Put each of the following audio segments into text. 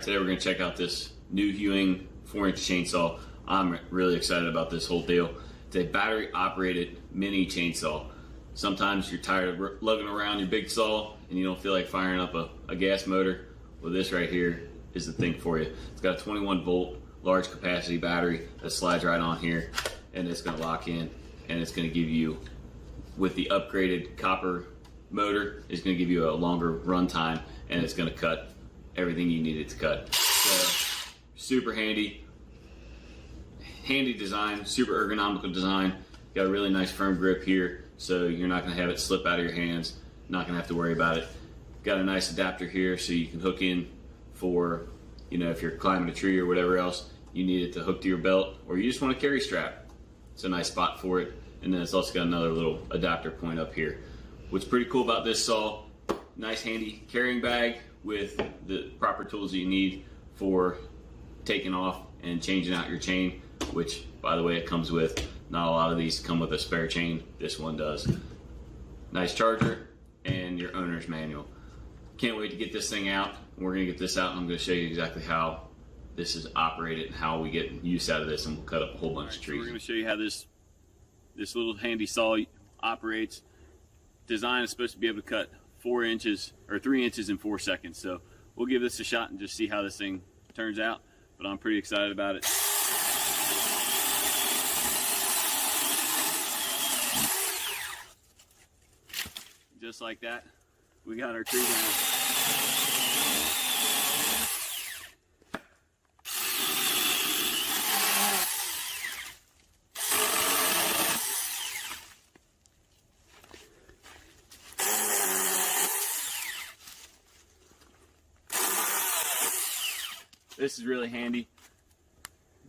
today we're going to check out this new Huing 4-inch chainsaw. I'm really excited about this whole deal. It's a battery operated mini chainsaw. Sometimes you're tired of lugging around your big saw and you don't feel like firing up a gas motor. Well, this right here is the thing for you. It's got a 21 volt large capacity battery that slides right on here, and it's going to lock in, and it's going to give you, with the upgraded copper motor, it's going to give you a longer run time, and it's going to cut everything you need it to cut. So, super handy design, super ergonomical design. Got a really nice firm grip here, so you're not going to have it slip out of your hands. Not going to have to worry about it. Got a nice adapter here, so you can hook in for, you know, if you're climbing a tree or whatever else, you need it to hook to your belt, or you just want a carry strap. It's a nice spot for it. And then it's also got another little adapter point up here. What's pretty cool about this saw, nice handy carrying bag with the proper tools that you need for taking off and changing out your chain, which, by the way, it comes with. Not a lot of these come with a spare chain. This one does. Nice charger and your owner's manual. Can't wait to get this thing out. We're going to get this out, and I'm going to show you exactly how this is operated and how we get use out of this, and we'll cut up a whole bunch of trees. So we're going to show you how this little handy saw operates. Design is supposed to be able to cut 4 inches or 3 inches in 4 seconds. So we'll give this a shot and just see how this thing turns out. But I'm pretty excited about it. Just like that, we got our tree down. This is really handy.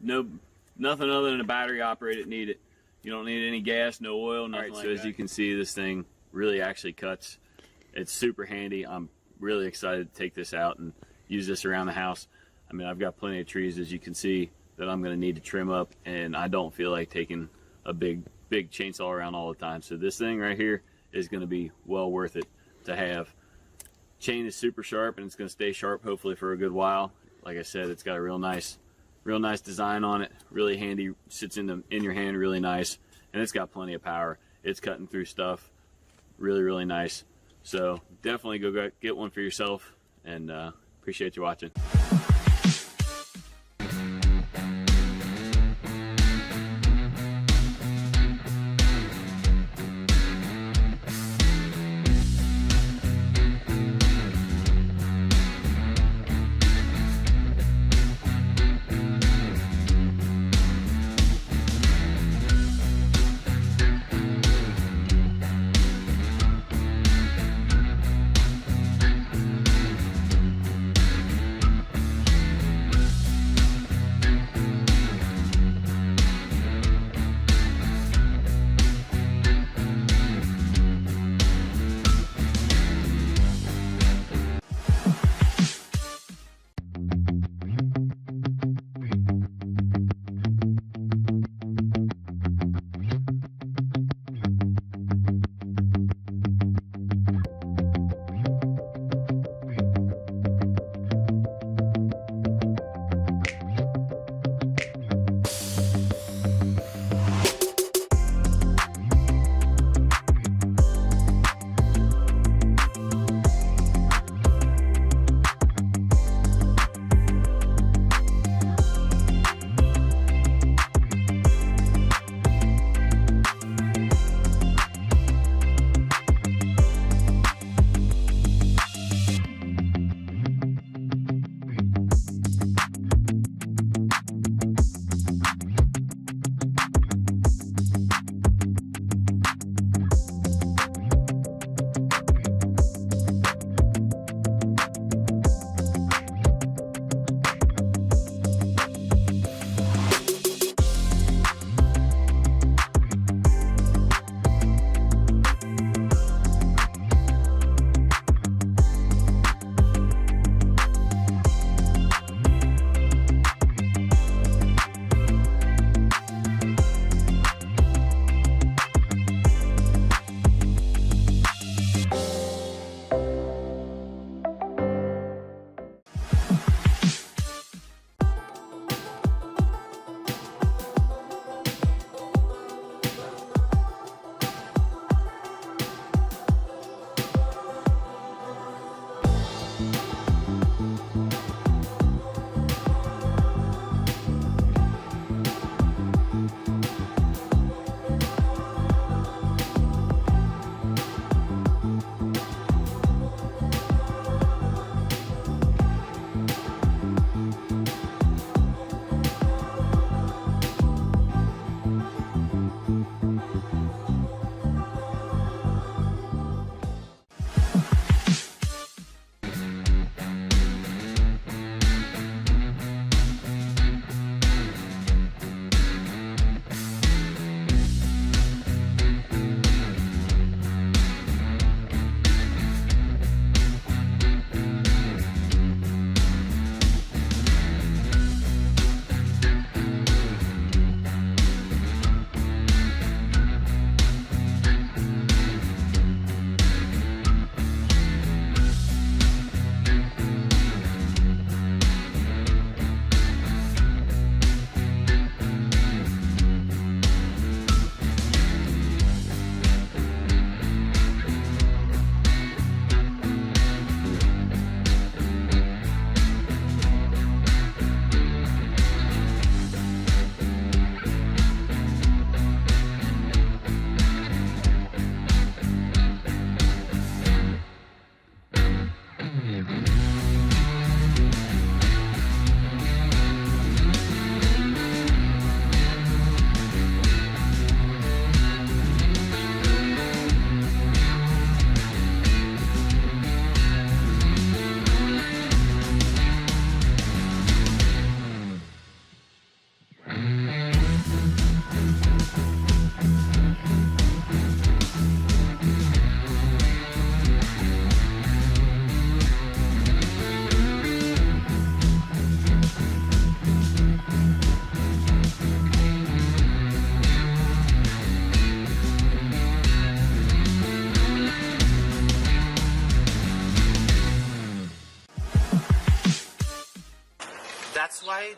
Nothing other than a battery operated needed. You don't need any gas, no oil, nothing like that. So as you can see, this thing really actually cuts. It's super handy. I'm really excited to take this out and use this around the house. I mean, I've got plenty of trees, as you can see, that I'm going to need to trim up, and I don't feel like taking a big chainsaw around all the time. So this thing right here is going to be well worth it to have. Chain is super sharp, and it's going to stay sharp hopefully for a good while. Like I said, it's got a real nice design on it. Really handy, sits in your hand really nice, and it's got plenty of power. It's cutting through stuff really nice. So definitely go get one for yourself, and appreciate you watching.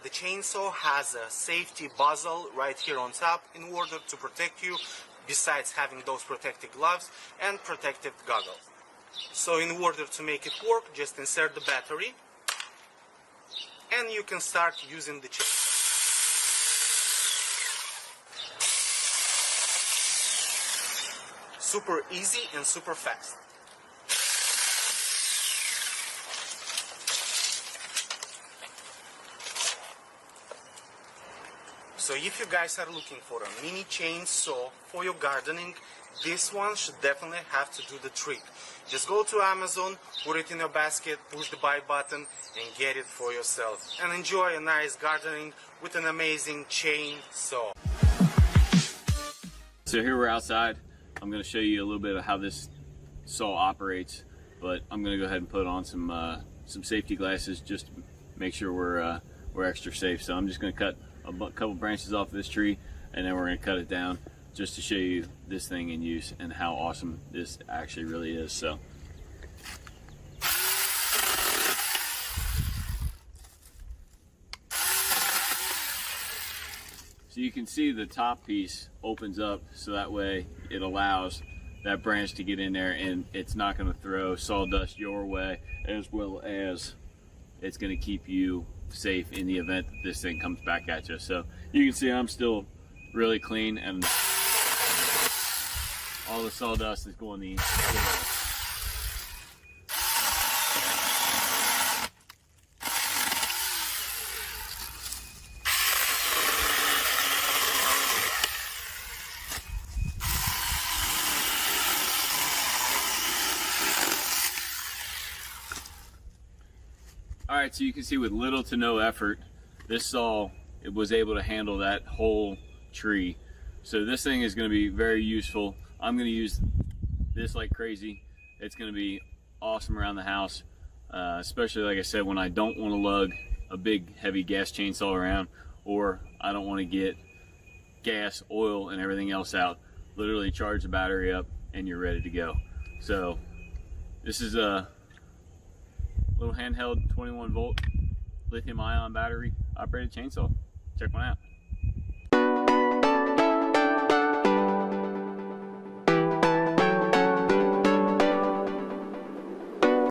the chainsaw has a safety muzzle right here on top in order to protect you, besides having those protective gloves and protective goggles. So in order to make it work, just insert the battery and you can start using the chainsaw. Super easy and super fast. So if you guys are looking for a mini chainsaw for your gardening, this one should definitely have to do the trick. Just go to Amazon, put it in your basket, push the buy button and get it for yourself. And enjoy a nice gardening with an amazing chainsaw. So here we're outside. I'm going to show you a little bit of how this saw operates, but I'm going to go ahead and put on some safety glasses just to make sure we're extra safe. So I'm just going to cut a couple branches off of this tree and then we're going to cut it down just to show you this thing in use and how awesome this actually really is. So you can see the top piece opens up so that way it allows that branch to get in there and it's not going to throw sawdust your way, as well as it's going to keep you safe in the event that this thing comes back at you. So you can see I'm still really clean and all the sawdust is going the Alright, so you can see with little to no effort, this saw was able to handle that whole tree. So this thing is going to be very useful. I'm going to use this like crazy. It's going to be awesome around the house, especially like I said, when I don't want to lug a big heavy gas chainsaw around, or I don't want to get gas, oil, and everything else out. Literally charge the battery up and you're ready to go. So this is a little handheld 21 volt lithium ion battery operated chainsaw. Check one out.